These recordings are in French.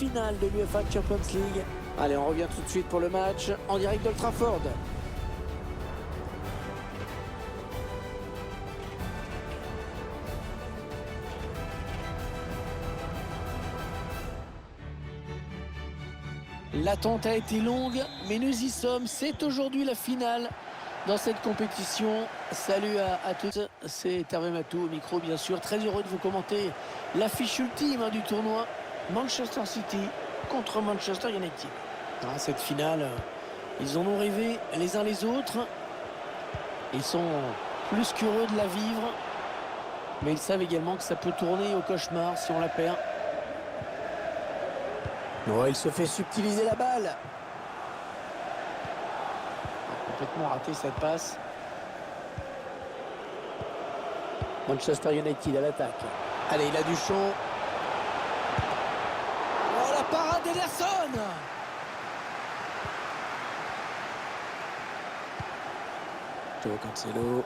finale de l'UEFA Champions League. Allez, on revient tout de suite pour le match en direct d'Old Trafford. L'attente a été longue, mais nous y sommes. C'est aujourd'hui la finale dans cette compétition. Salut à tous, c'est Hervé Matou au micro, bien sûr. Très heureux de vous commenter l'affiche ultime du tournoi. Manchester City contre Manchester United. Cette finale, ils en ont rêvé les uns les autres. Ils sont plus qu'heureux de la vivre. Mais ils savent également que ça peut tourner au cauchemar si on la perd. Oh, il se fait subtiliser la balle. Complètement raté cette passe. Manchester United à l'attaque. Allez, il a du champ. Oh, la parade d'Ederson. Joao Cancelo.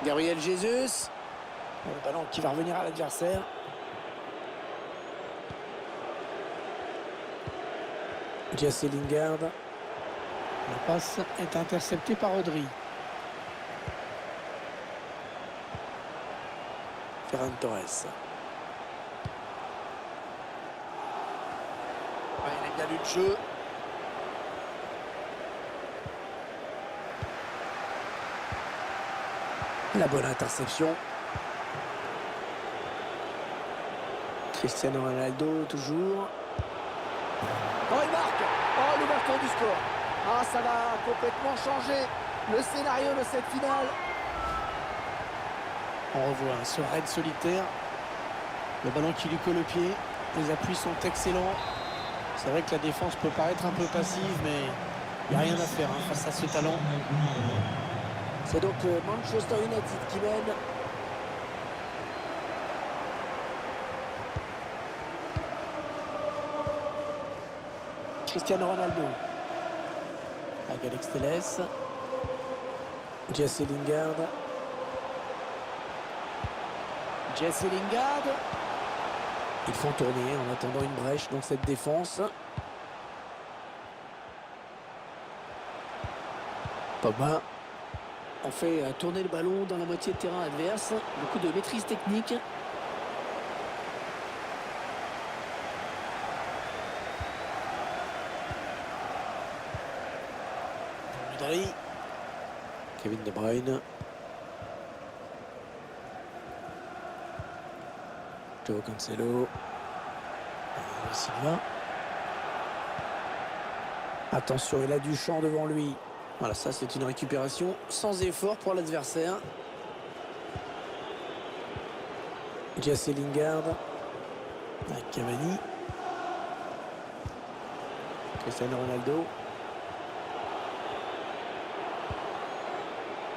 Gabriel Jesus. Le ballon qui va revenir à l'adversaire. Jesse Lingard. La passe est interceptée par Rodri. Ferran Torres. Il a bien lu le jeu. La bonne interception. Cristiano Ronaldo toujours. Oh, il marque. Oh, l'ouverture du score. Ah, ça va complètement changer le scénario de cette finale. On revoit ce raid solitaire. Le ballon qui lui colle au pied. Les appuis sont excellents. C'est vrai que la défense peut paraître un peu passive, mais il n'y a rien à faire face à ce talent. C'est donc Manchester United qui mène. Cristiano Ronaldo. Avec Alex Telles. Jesse Lingard. Jesse Lingard. Ils font tourner en attendant une brèche dans cette défense. Pogba. On fait tourner le ballon dans la moitié de terrain adverse. Beaucoup de maîtrise technique. Rodri. Kevin De Bruyne. Joao Cancelo. Silva. Attention, il a du champ devant lui. Voilà, ça c'est une récupération sans effort pour l'adversaire. Jesse Lingard. Avec Cavani. Cristiano Ronaldo.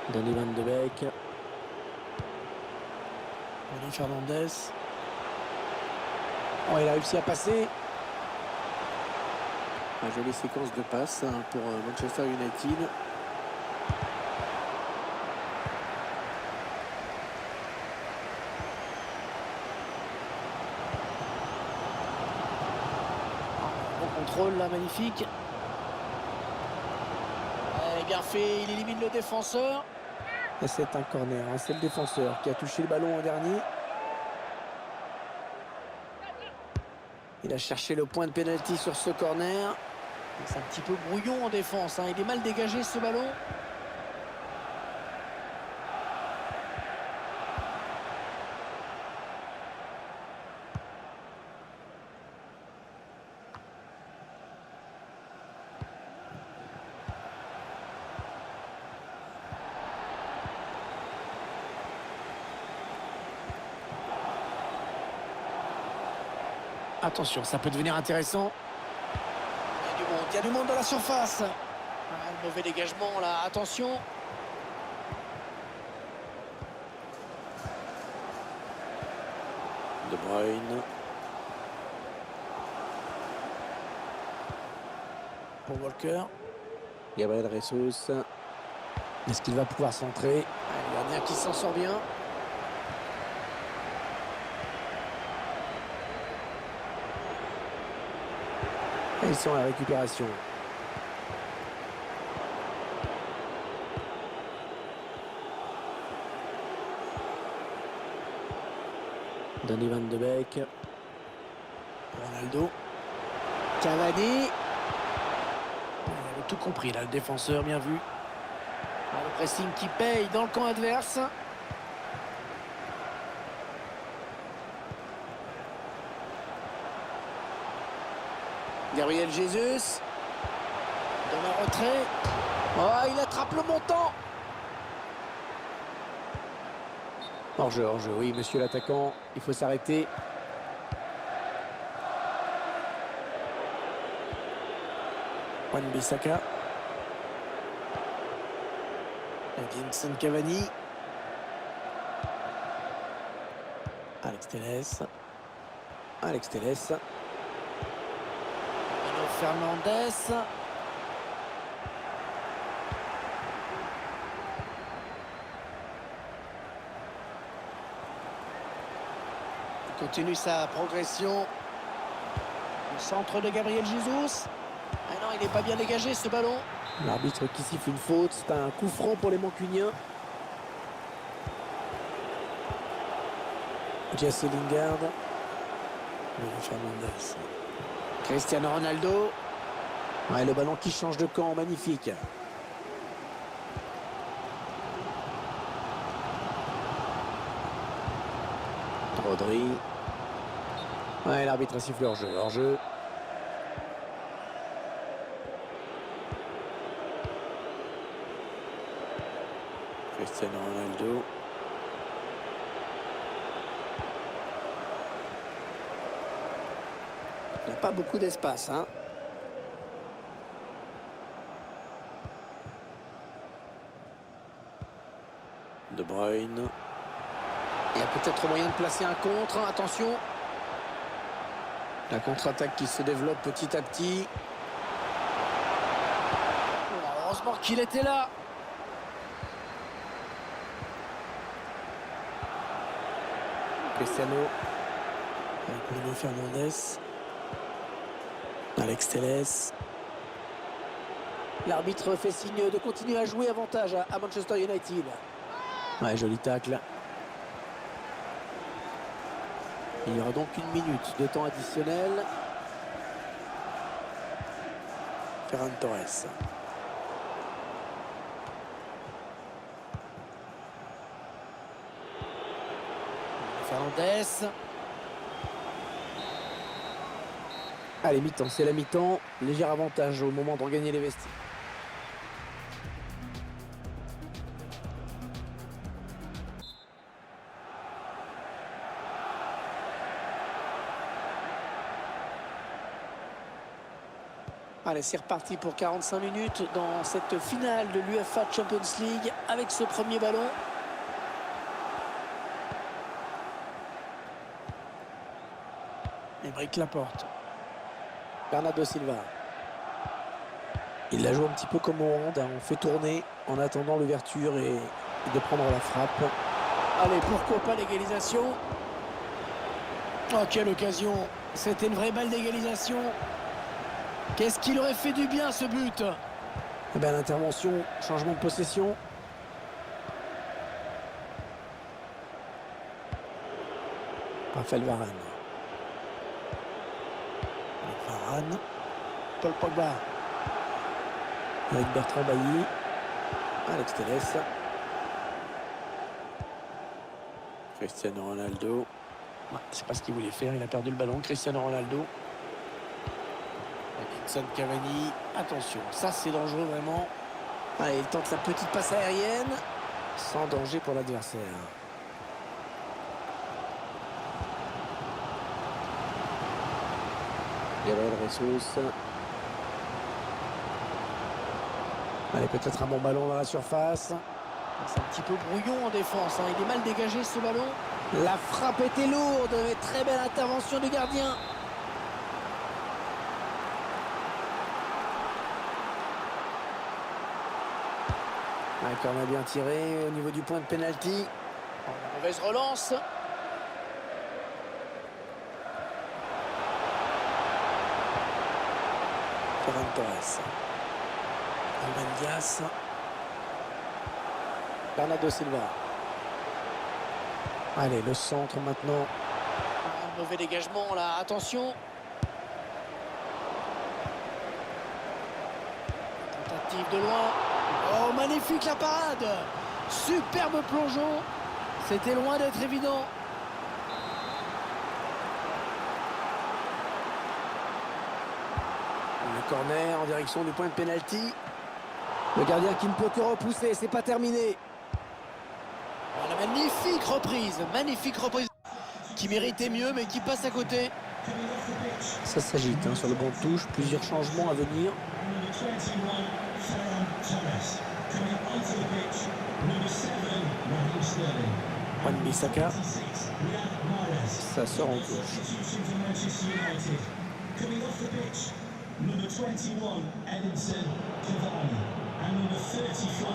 Donny Van de Beek. Bruno Fernandes. Oh, il a réussi à passer. Une jolie séquence de passes pour Manchester United. Bon contrôle là, magnifique. Bien fait, il élimine le défenseur. Et c'est un corner, c'est le défenseur qui a touché le ballon en dernier. Il a cherché le point de pénalty sur ce corner. C'est un petit peu brouillon en défense. Il est mal dégagé ce ballon. Attention, ça peut devenir intéressant. Il y a du monde dans la surface. Le mauvais dégagement là, attention. De Bruyne. Pour Walker. Gabriel Jesus. Est-ce qu'il va pouvoir centrer? Il lui a Gardien qui s'en sort bien. Et ils sont à la récupération. Donny Van de Beek. Ronaldo. Cavani. Il avait tout compris là, le défenseur, bien vu. Le pressing qui paye dans le camp adverse. Gabriel Jesus. Dans le retrait. Oh, il attrape le montant. Hors-jeu, oui, monsieur l'attaquant, il faut s'arrêter. Wan-Bissaka. Edinson Cavani. Alex Telles. Bruno Fernandes. Il continue sa progression. Le centre de Gabriel Jesus. Ah non, il n'est pas bien dégagé ce ballon. L'arbitre qui siffle une faute, c'est un coup franc pour les Mancuniens. Jesse Lingard. Bruno Fernandes. Cristiano Ronaldo. Ouais, le ballon qui change de camp, magnifique. Rodri. Ouais, l'arbitre a sifflé hors-jeu. Cristiano Ronaldo. Il n'a pas beaucoup d'espace, hein. De Bruyne. Il y a peut-être moyen de placer un contre. Attention. La contre-attaque qui se développe petit à petit. Heureusement qu'il était là. Cristiano. Avec Bruno Fernandes. Alex Telles. L'arbitre fait signe de continuer à jouer, avantage à Manchester United. Ouais, joli tacle. Il y aura donc 1 minute de temps additionnel. Ferran Torres. Fernandes. Allez, mi-temps, c'est la mi-temps. Léger avantage au moment de regagner les vestiaires. Allez, c'est reparti pour 45 minutes dans cette finale de l'UEFA Champions League avec ce premier ballon. Aymeric Laporte. Bernardo Silva. Il la joue un petit peu comme au hand. On fait tourner en attendant l'ouverture et de prendre la frappe. Allez, pourquoi pas l'égalisation. Oh, quelle occasion. C'était une vraie balle d'égalisation. Qu'est-ce qu'il aurait fait du bien ce but? Eh bien, l'intervention, changement de possession. Raphaël Varane. Paul Pogba. Avec Bertrand Bailly. Alex Telles. Cristiano Ronaldo. C'est pas ce qu'il voulait faire, il a perdu le ballon. Cristiano Ronaldo. Edinson Cavani. Attention, ça c'est dangereux vraiment. Allez, il tente la petite passe aérienne. Sans danger pour l'adversaire. Gabriel Jesus. Allez, peut-être un bon ballon dans la surface. C'est un petit peu brouillon en défense, hein. Il est mal dégagé ce ballon. La frappe était lourde, mais très belle intervention du gardien. Un corner bien tiré au niveau du point de pénalty. Mauvaise relance. Ferran Torres. Ruben Dias. Bernardo Silva. Allez, le centre maintenant. Un mauvais dégagement là, attention. Tentative de loin. Oh, magnifique la parade. Superbe plongeon. C'était loin d'être évident. Le corner en direction du point de pénalty. Le gardien qui ne peut que repousser, c'est pas terminé. Voilà, magnifique reprise qui méritait mieux mais qui passe à côté. Ça s'agite hein, sur le banc de touche, plusieurs changements à venir. Wan-Bissaka, ça sort en touche.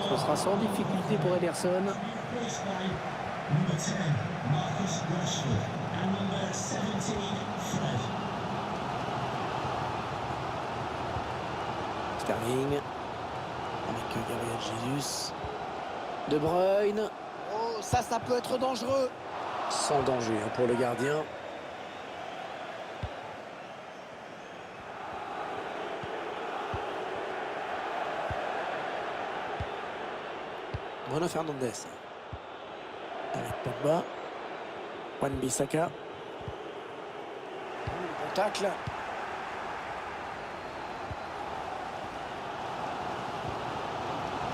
Ce sera sans difficulté pour Ederson. Sterling avec Gabriel Jesus. De Bruyne. Oh, ça peut être dangereux. Sans danger hein, pour le gardien. Bruno Fernandes. Avec Pogba. Wan-Bissaka. Bon tacle.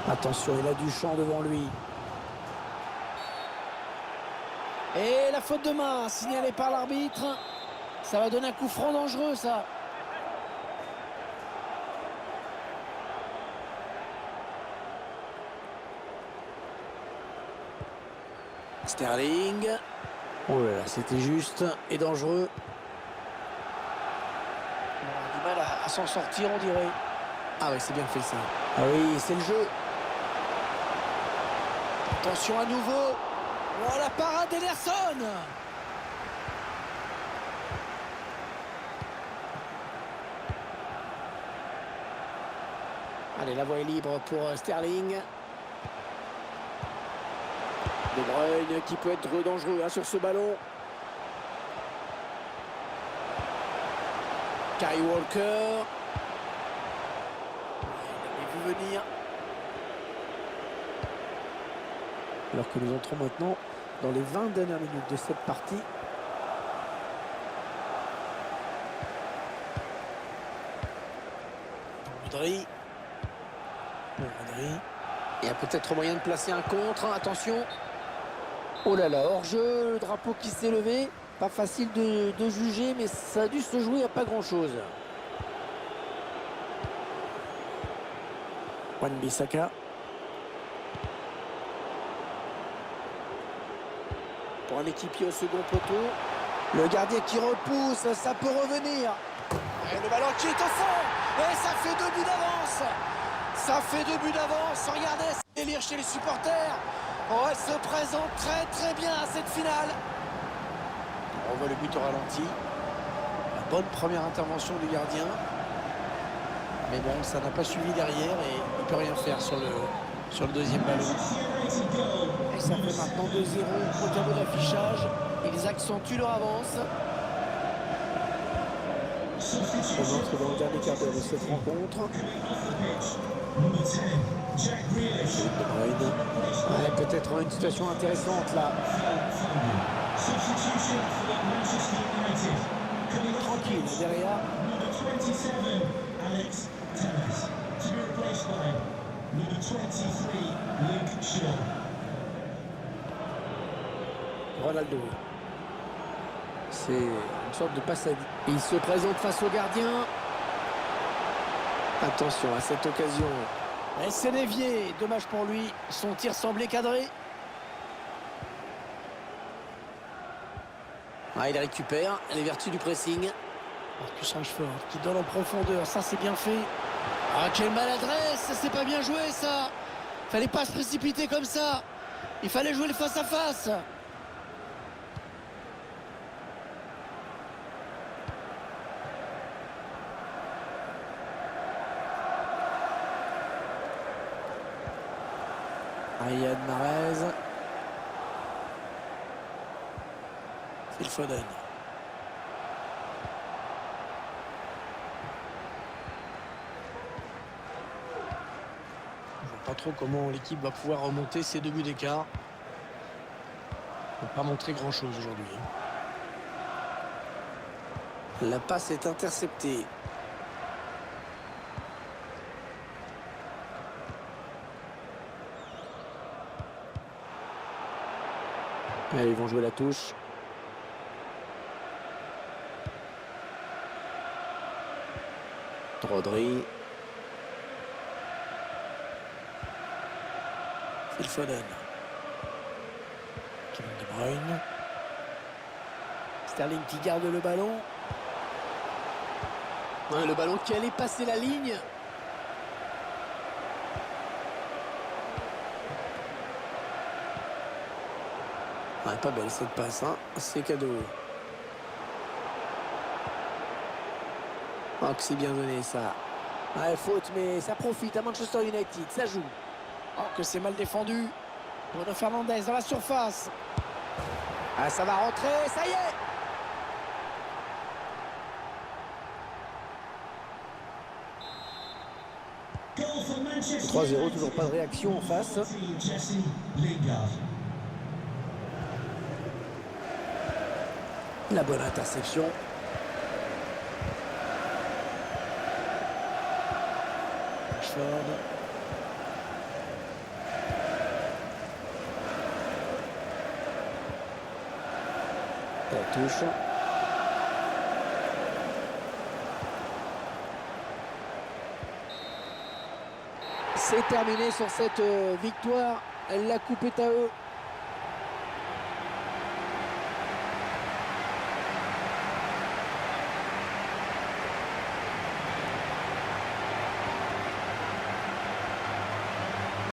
Attention, il a du champ devant lui. Et la faute de main signalée par l'arbitre. Ça va donner un coup franc dangereux, ça. Sterling. Oh là là, c'était juste et dangereux. On a du mal à s'en sortir, on dirait. Ah oui, c'est bien fait ça. Ah oui, c'est le jeu. Attention à nouveau. Oh, la parade d'Ederson. Allez, la voie est libre pour Sterling. De Bruyne qui peut être dangereux hein, sur ce ballon. Kyle Walker. Il avait vu venir. Alors que nous entrons maintenant dans les 20 dernières minutes de cette partie. Rodri. Il y a peut-être moyen de placer un contre. Attention. Oh là là, hors-jeu, le drapeau qui s'est levé. Pas facile de juger, mais ça a dû se jouer à pas grand-chose. Wan-Bissaka. Pour un équipier au second poteau. Le gardien qui repousse, ça peut revenir. Et le ballon qui est au fond. Et ça fait 2 buts d'avance. Ça fait 2 buts d'avance. Regardez, c'est délire chez les supporters. Oh, elle se présente très bien à cette finale. On voit le but au ralenti. La bonne première intervention du gardien. Mais bon, ça n'a pas suivi derrière et il ne peut rien faire sur le deuxième ballon. Et ça fait maintenant 2-0 au tableau d'affichage. Ils accentuent leur avance. On entre dans le dernier quart d'heure de cette rencontre. Ouais, peut-être une situation intéressante là. Tranquille derrière. Ronaldo. C'est une sorte de passe à vide. Il se présente face au gardien. Attention à cette occasion. Et c'est dévié. Dommage pour lui. Son tir semblait cadré. Ah, il récupère les vertus du pressing. Marcus Rashford qui donne en profondeur. Ça, c'est bien fait. Ah, quelle maladresse. C'est pas bien joué, ça. Fallait pas se précipiter comme ça. Il fallait jouer le face-à-face. Riyad Mahrez. Phil Foden. Je vois pas trop comment l'équipe va pouvoir remonter ces 2 buts d'écart. On n'a pas montré grand chose aujourd'hui. La passe est interceptée. Allez, ils vont jouer la touche. Rodri. Phil Foden. Kevin De Bruyne. Sterling qui garde le ballon. Ouais, le ballon qui allait passer la ligne. Ouais, pas belle cette passe, hein. C'est cadeau. Oh, que c'est bien donné ça. Ouais, faute, mais ça profite à Manchester United, ça joue. Oh, que c'est mal défendu. Bruno Fernandes dans la surface. Ah, ça va rentrer, ça y est. 3-0, toujours pas de réaction en face. La bonne interception. Rashford. La touche. C'est terminé sur cette victoire. La coupe est à eux.